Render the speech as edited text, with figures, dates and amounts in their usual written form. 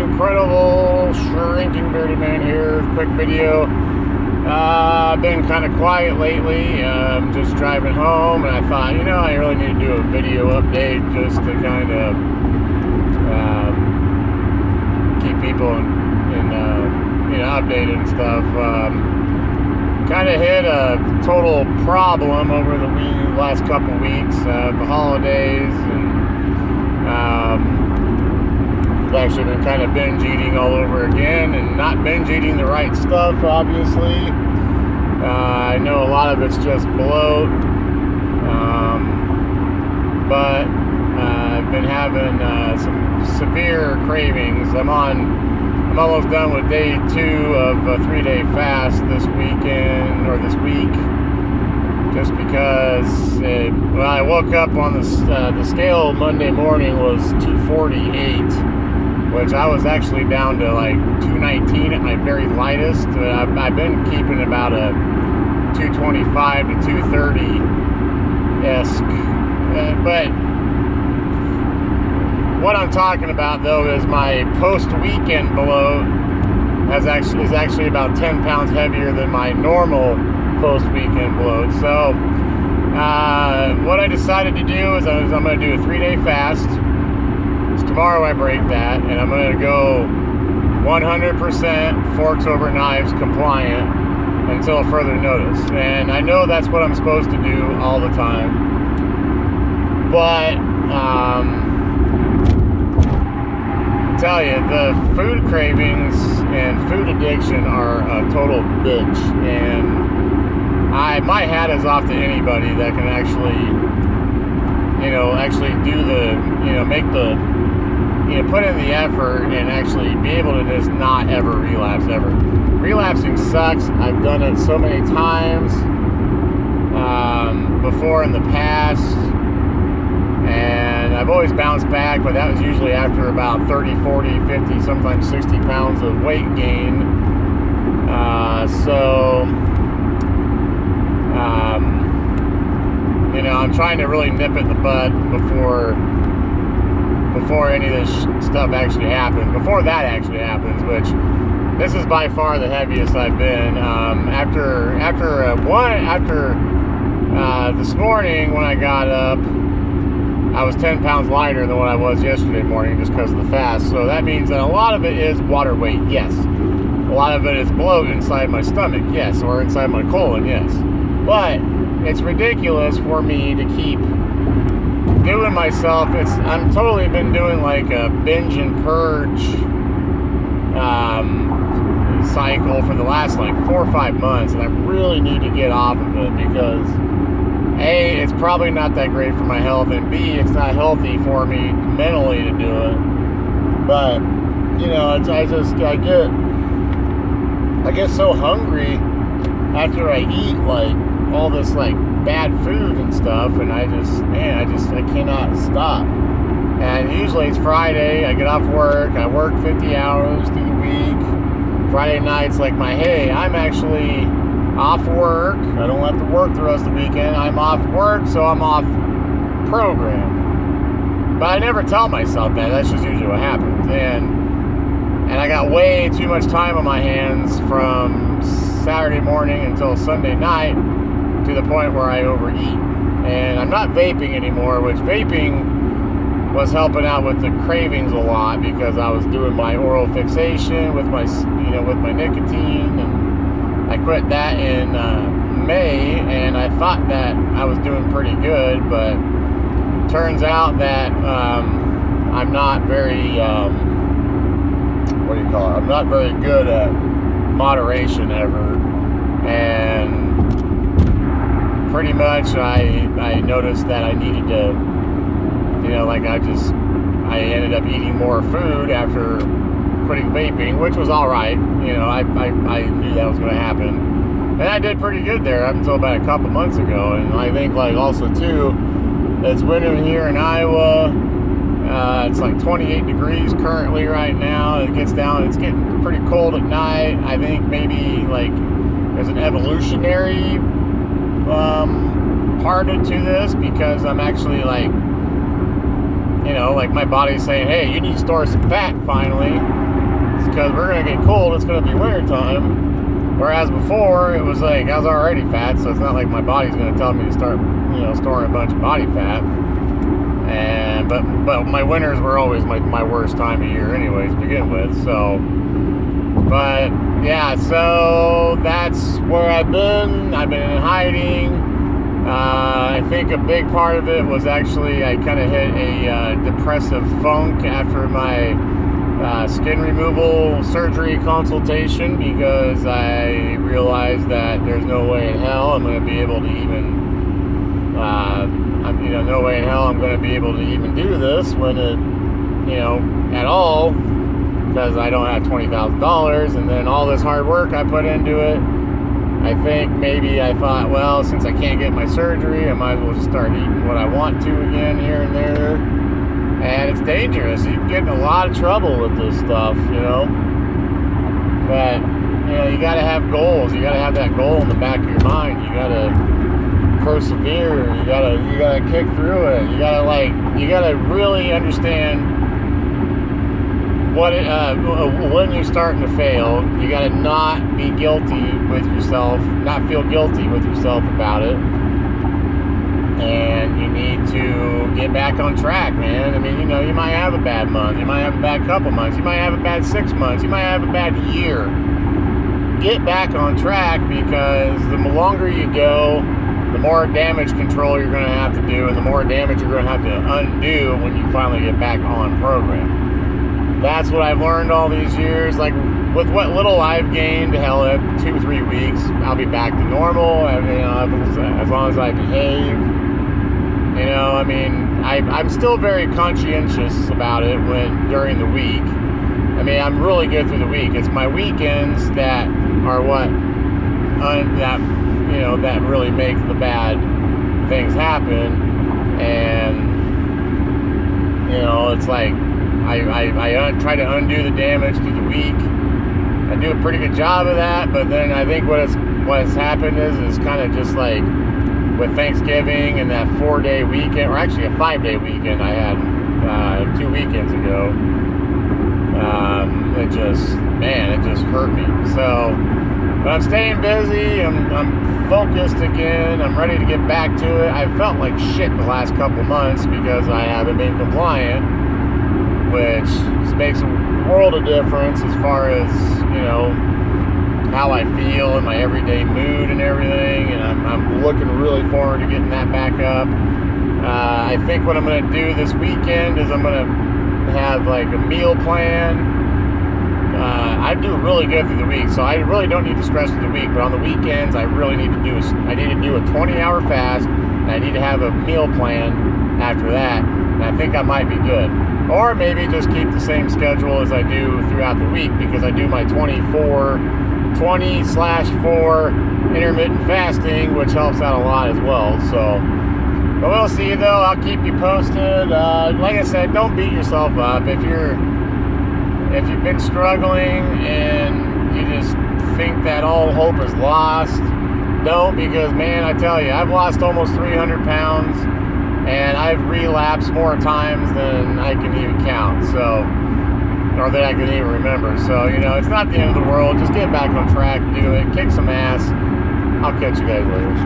incredible shrinking bearded man here. Quick video. I've been kind of quiet lately. I'm just driving home, and I thought, I really need to do a video update just to kind of keep people updated and stuff. Kind of hit a total problem over the last couple weeks, the holidays, and I've actually been kind of binge eating all over again, and not binge eating the right stuff, obviously. I know a lot of it's just bloat, but I've been having some severe cravings. I'm almost done with day 2 of a 3-day fast this weekend, or this week, just because I woke up on the scale Monday morning was 248, which I was actually down to like 219 at my very lightest. I've been keeping about a 225 to 230-esque, but what I'm talking about, though, is my post-weekend bloat is actually about 10 pounds heavier than my normal post-weekend bloat. So what I decided to do is I'm going to do a 3-day fast. So tomorrow I break that, and I'm going to go 100% forks over knives compliant until further notice. And I know that's what I'm supposed to do all the time, but tell you, the food cravings and food addiction are a total bitch, and my hat is off to anybody that can actually do put in the effort and actually be able to just not ever relapse ever. Relapsing sucks. I've done it so many times before in the past, and I've always bounced back, but that was usually after about 30, 40, 50, sometimes 60 pounds of weight gain. I'm trying to really nip it in the bud before any of this stuff actually happens, before that actually happens, which this is by far the heaviest I've been. After this morning when I got up, I was 10 pounds lighter than what I was yesterday morning just because of the fast. So that means that a lot of it is water weight, yes. A lot of it is bloat inside my stomach, yes, or inside my colon, yes. But it's ridiculous for me to keep doing myself. I'm totally been doing like a binge and purge cycle for the last like 4 or 5 months, and I really need to get off of it because A, it's probably not that great for my health, and B, it's not healthy for me mentally to do it. But I get so hungry after I eat like all this like bad food and stuff, and I cannot stop. And usually it's Friday, I get off work, I work 50 hours through the week. Friday night's like hey, I'm actually off work. I don't have to work the rest of the weekend. I'm off work, so I'm off program. But I never tell myself that. That's just usually what happens. And I got way too much time on my hands from Saturday morning until Sunday night, to the point where I overeat. And I'm not vaping anymore, which vaping was helping out with the cravings a lot because I was doing my oral fixation with my nicotine, and I quit that in May, and I thought that I was doing pretty good, but turns out that I'm not very I'm not very good at moderation ever, and pretty much I noticed that I needed to, I ended up eating more food after quitting vaping, which was all right. I knew that was going to happen, and I did pretty good there up until about a couple months ago. And I think also too, it's winter here in Iowa. It's like 28 degrees currently right now. It's getting pretty cold at night. I think maybe there's an evolutionary part to this, because I'm actually my body's saying, hey, you need to store some fat finally. because we're going to get cold. It's going to be winter time. Whereas before, it was like I was already fat, so it's not like my body's going to tell me to start, storing a bunch of body fat. And but my winters were always my worst time of year, anyways, to begin with. So, but yeah, so that's where I've been. I've been in hiding. I think a big part of it was actually I kind of hit a depressive funk after my skin removal surgery consultation, because I realized that there's no way in hell I'm going to be able to even, no way in hell I'm going to be able to even do this when it, at all, because I don't have $20,000, and then all this hard work I put into it. I think maybe I thought, well, since I can't get my surgery, I might as well just start eating what I want to again here and there. And it's dangerous. You can get in a lot of trouble with this stuff, But, you got to have goals. You got to have that goal in the back of your mind. You got to persevere. You got to kick through it. You got to really understand when you're starting to fail. You got to not be guilty with yourself, not feel guilty with yourself about it, and you need to get back on track, man. I mean, you might have a bad month, you might have a bad couple months, you might have a bad 6 months, you might have a bad year. Get back on track, because the longer you go, the more damage control you're going to have to do, and the more damage you're going to have to undo when you finally get back on program. That's what I've learned all these years. Like, with what little I've gained, hell, 2-3 weeks, I'll be back to normal. As long as I behave. I'm still very conscientious about it during the week. I'm really good through the week. It's my weekends that are that really make the bad things happen. And it's like I try to undo the damage through the week. I do a pretty good job of that, but then I think what's happened is kind of just like with Thanksgiving and that 4-day weekend, or actually a 5-day weekend I had 2 weekends ago. It just hurt me. So, but I'm staying busy. I'm focused again. I'm ready to get back to it. I felt like shit the last couple months because I haven't been compliant, which makes a world of difference as far as, how I feel in my everyday mood and everything, and I'm looking really forward to getting that back up. I think what I'm going to do this weekend is I'm going to have like a meal plan. I do really good through the week, so I really don't need to stress through the week, but on the weekends I really need to do a 20-hour fast, and I need to have a meal plan after that, and I think I might be good. Or maybe just keep the same schedule as I do throughout the week, because I do my 20/4 intermittent fasting, which helps out a lot as well. So, but we'll see though. I'll keep you posted. Like I said, don't beat yourself up. If you've been struggling and you just think that all hope is lost, don't, because man, I tell you, I've lost almost 300 pounds. And I've relapsed more times than I can even count, or that I can even remember. So, it's not the end of the world. Just get back on track, do it, kick some ass. I'll catch you guys later.